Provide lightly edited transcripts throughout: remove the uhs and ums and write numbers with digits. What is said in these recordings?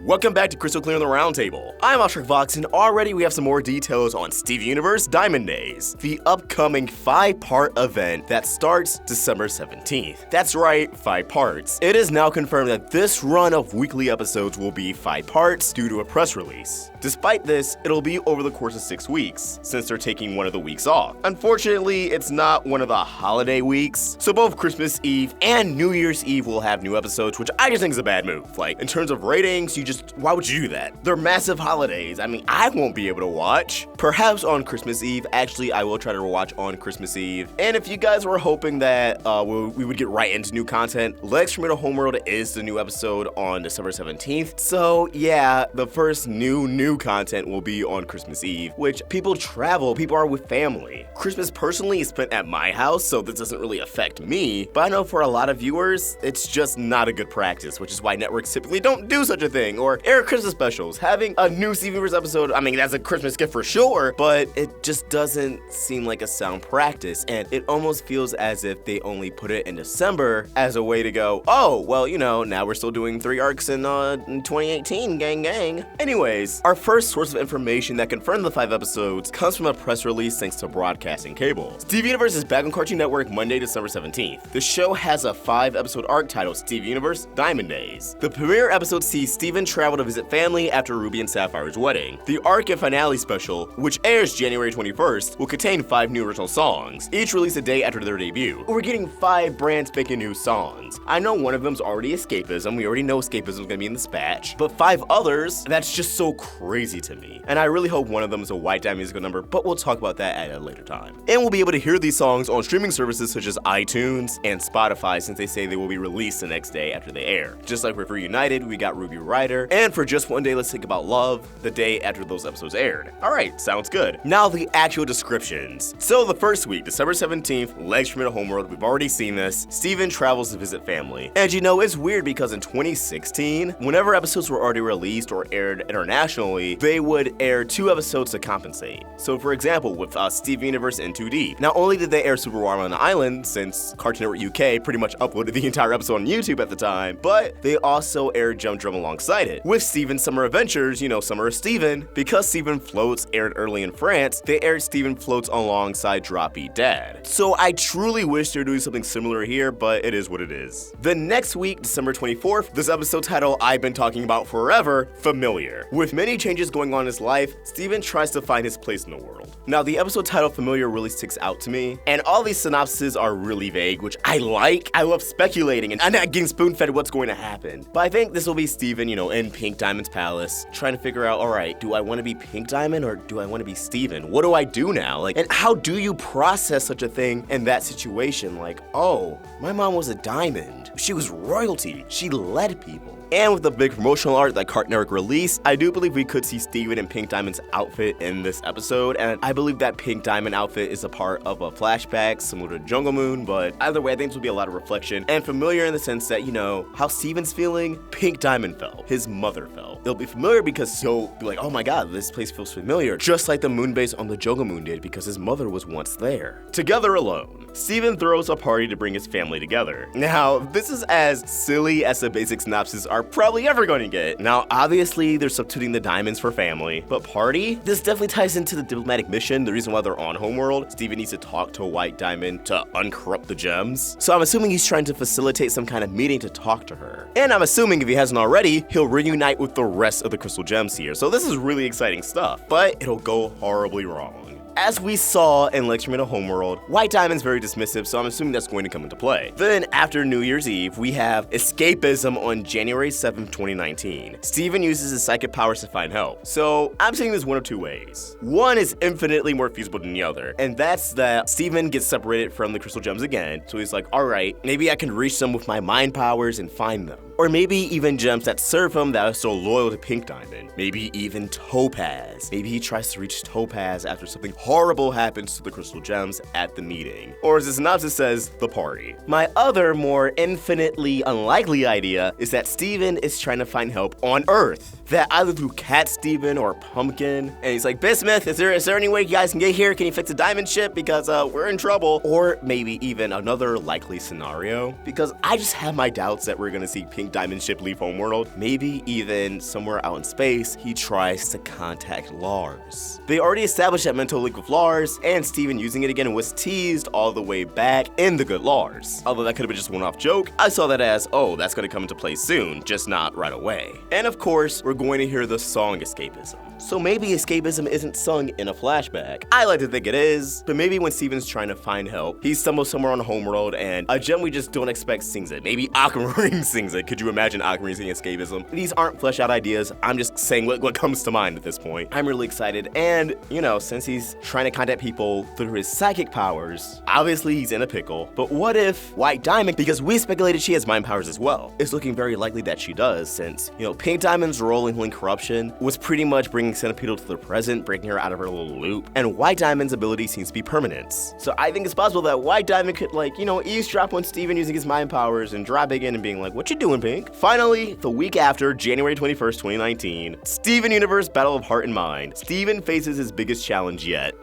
Welcome back to Crystal Clear on the Roundtable. I'm AwestruckVox, and already we have some more details on Steven Universe Diamond Days, the upcoming 5-part event that starts December 17th. That's right, 5 parts. It is now confirmed that this run of weekly episodes will be 5 parts due to a press release. Despite this, it'll be over the course of 6 weeks, since they're taking one of the weeks off. Unfortunately, it's not one of the holiday weeks, so both Christmas Eve and New Year's Eve will have new episodes, which I just think is a bad move. Like, in terms of ratings, why would you do that? They're massive holidays. I mean, I won't be able to watch. Perhaps on Christmas Eve. Actually, I will try to watch on Christmas Eve. And if you guys were hoping that we would get right into new content, Legs from Middle Homeworld is the new episode on December 17th. So yeah, the first new content will be on Christmas Eve, which people travel, people are with family. Christmas personally is spent at my house, so this doesn't really affect me, but I know for a lot of viewers, it's just not a good practice, which is why networks typically don't do such a thing, or air Christmas specials. Having a new Steven Universe episode, I mean, that's a Christmas gift for sure, but it just doesn't seem like a sound practice, and it almost feels as if they only put it in December as a way to go, oh, well, you know, now we're still doing 3 arcs in 2018, gang. Anyways, our first source of information that confirmed the 5 episodes comes from a press release thanks to Broadcasting Cable. Steven Universe is back on Cartoon Network Monday, December 17th. The show has a 5-episode arc titled Steven Universe Diamond Days. The premiere episode sees Steven travel to visit family after Ruby and Sapphire's wedding. The arc and finale special, which airs January 21st, will contain 5 new original songs, each released a day after their debut. We're getting 5 brand spanking new songs. I know one of them's already Escapism, we already know Escapism is gonna be in this batch, but 5 others, that's just so crazy to me. And I really hope one of them is a White Diamond musical number, but we'll talk about that at a later time. And we'll be able to hear these songs on streaming services such as iTunes and Spotify, since they say they will be released the next day after they air. Just like with Reunited, we got Ruby Rider, and for Just One Day Let's Think About Love, the day after those episodes aired. Alright, sounds good. Now the actual descriptions. So the first week, December 17th, Legs from Middle Homeworld, we've already seen this. Steven travels to visit family. And you know, it's weird because in 2016, whenever episodes were already released or aired internationally, they would air 2 episodes to compensate. So for example, with Steven Universe in 2D, not only did they air Super Warm on the Island, since Cartoon Network UK pretty much uploaded the entire episode on YouTube at the time, but they also aired Jump Drum alongside it. With Steven's Summer Adventures, you know, Summer of Steven, because Steven Floats aired early in France, they aired Steven Floats alongside Drop Beat Dad. So I truly wish they were doing something similar here, but it is what it is. The next week, December 24th, this episode title I've been talking about forever, Familiar. With many changes going on in his life, Steven tries to find his place in the world. Now, the episode title Familiar really sticks out to me, and all these synopses are really vague, which I like. I love speculating, and I'm not getting spoon-fed what's going to happen. But I think this will be Steven, you know, in Pink Diamond's palace, trying to figure out, alright, do I want to be Pink Diamond or do I want to be Steven? What do I do now? Like, and how do you process such a thing in that situation? Like, oh, my mom was a diamond. She was royalty. She led people. And with the big promotional art that Cartoon Network released, I do believe we could see Steven in Pink Diamond's outfit in this episode, and I believe that Pink Diamond outfit is a part of a flashback similar to Jungle Moon, but either way, I think this will be a lot of reflection and familiar in the sense that, you know, how Steven's feeling, Pink Diamond felt, his mother felt. It'll be familiar because he'll be like, oh my god, this place feels familiar, just like the moon base on the Jungle Moon did because his mother was once there. Together Alone, Steven throws a party to bring his family together. Now, this is as silly as the basic synopsis are probably ever going to get. Now, obviously, they're substituting the diamonds for family, but party? This definitely ties into the diplomatic mission, the reason why they're on Homeworld. Steven needs to talk to a White Diamond to uncorrupt the gems. So I'm assuming he's trying to facilitate some kind of meeting to talk to her. And I'm assuming if he hasn't already, he'll reunite with the rest of the Crystal Gems here. So this is really exciting stuff, but it'll go horribly wrong. As we saw in Legs from Middle Homeworld, White Diamond's very dismissive, so I'm assuming that's going to come into play. Then, after New Year's Eve, we have Escapism on January 7th, 2019. Steven uses his psychic powers to find help. So, I'm seeing this one of 2 ways. One is infinitely more feasible than the other, and that's that Steven gets separated from the Crystal Gems again, so he's like, alright, maybe I can reach them with my mind powers and find them. Or maybe even gems that serve him that are so loyal to Pink Diamond. Maybe even Topaz. Maybe he tries to reach Topaz after something horrible happens to the Crystal Gems at the meeting. Or as the synopsis says, the party. My other, more infinitely unlikely idea is that Steven is trying to find help on Earth. That either through Cat Steven or Pumpkin, and he's like, Bismuth, is there any way you guys can get here? Can you fix the diamond ship? Because we're in trouble. Or maybe even another likely scenario, because I just have my doubts that we're gonna see Pink Pink Diamond's ship leave homeworld. Maybe even somewhere out in space, he tries to contact Lars. They already established that mental link with Lars, and Steven using it again was teased all the way back in The Good Lars. Although that could have been just a one-off joke, I saw that as, oh, that's gonna come into play soon, just not right away. And of course, we're going to hear the song Escapism. So maybe escapism isn't sung in a flashback. I like to think it is, but maybe when Steven's trying to find help, he stumbles somewhere on a homeworld and a gem we just don't expect sings it. Maybe Aquamarine sings it. Could you imagine Aquamarine singing escapism? These aren't fleshed out ideas. I'm just saying what comes to mind at this point. I'm really excited, and you know, since he's trying to contact people through his psychic powers, obviously he's in a pickle. But what if White Diamond, because we speculated she has mind powers as well, it's looking very likely that she does, since, you know, Pink Diamond's role in Link Corruption was pretty much bringing Centipedal to the present, breaking her out of her little loop, and White Diamond's ability seems to be permanence. So I think it's possible that White Diamond could, like, you know, eavesdrop on Steven using his mind powers and dropping in and being like, what you doing, Pink? Finally, the week after, January 21st, 2019, Steven Universe Battle of Heart and Mind. Steven faces his biggest challenge yet.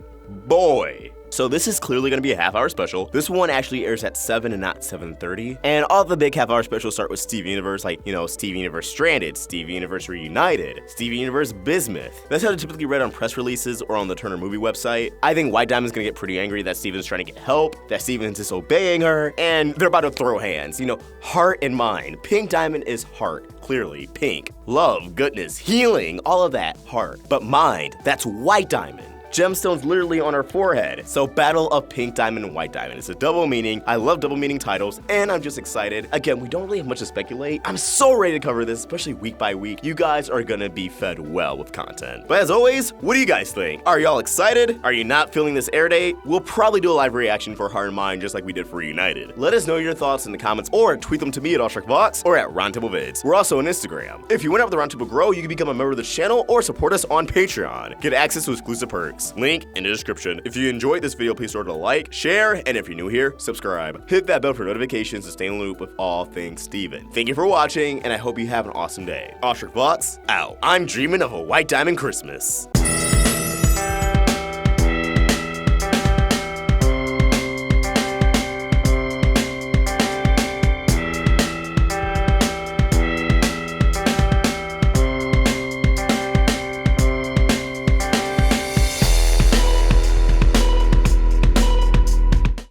Boy. So this is clearly going to be a half-hour special. This one actually airs at 7 and not 7:30. And all the big half-hour specials start with Steven Universe, like, you know, Steven Universe Stranded, Steven Universe Reunited, Steven Universe Bismuth. That's how they're typically read on press releases or on the Turner Movie website. I think White Diamond's going to get pretty angry that Steven's trying to get help, that Steven's disobeying her, and they're about to throw hands. You know, heart and mind. Pink Diamond is heart, clearly. Pink. Love, goodness, healing, all of that, heart. But mind, that's White Diamond. Gemstones literally on her forehead. So Battle of Pink Diamond and White Diamond. It's a double meaning. I love double meaning titles, and I'm just excited. Again, we don't really have much to speculate. I'm so ready to cover this, especially week by week. You guys are gonna be fed well with content. But as always, what do you guys think? Are y'all excited? Are you not feeling this air date? We'll probably do a live reaction for Heart and Mind just like we did for Reunited. Let us know your thoughts in the comments or tweet them to me at AwestruckVox or at Roundtable Vids. We're also on Instagram. If you want to help the Roundtable grow, you can become a member of the channel or support us on Patreon. Get access to exclusive perks. Link in the description. If you enjoyed this video, please remember to like, share, and if you're new here, subscribe. Hit that bell for notifications to stay in the loop with all things Steven. Thank you for watching, and I hope you have an awesome day. AwestruckVox, out. I'm dreaming of a White Diamond Christmas.